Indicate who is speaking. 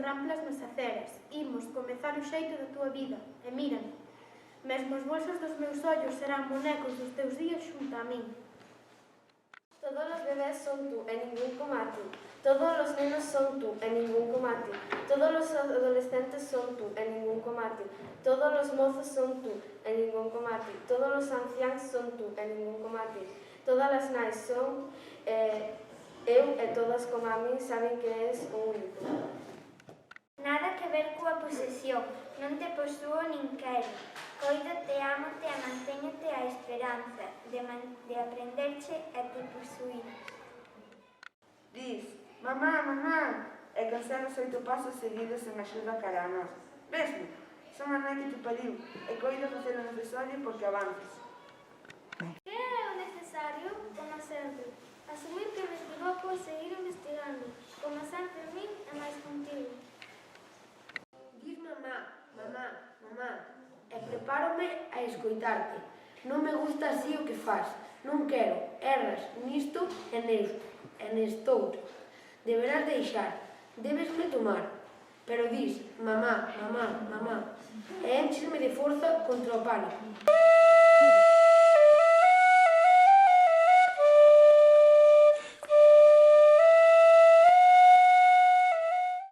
Speaker 1: ramplas nas aceras. Imos comezar o xeito da túa vida. E mírame. Mesmo os bolsos dos meus ollos serán bonecos dos teus días xunto a min.
Speaker 2: Todos os bebés son tú e ningún como a ti. Todos os nenos son tú e ningún como a ti. Todos os adolescentes son tú e ningún como a ti. Todos os mozos son tú e ningún como a ti. Todos os anciáns son tú e ningún como a ti. Todas as nais son eu e todas como a min saben que és o único.
Speaker 3: Nada que ver coa posesión, non te posúo nin quero. Coídote, ámote e mantéñote a esperanza de aprenderche e te posuir.
Speaker 4: Dis, mamá, mamá, e cancelas 8 pasos seguidos en axuda cara a nós. Vesme, son a nai que te pariu e coido facer o necesario porque avances.
Speaker 3: Que é o necesario? Como sempre. Asumir que me equivoco e seguir investigando. Como sempre a min e máis contigo.
Speaker 5: Dis mamá, mamá, mamá, e prepárome a escoitarte. Non me gusta así o que fas. Non quero, erras nisto e nestoutro. Deberás deixar, debesme tomar. Pero dis, mamá, mamá, mamá, e énchesme de forza contra o pánico.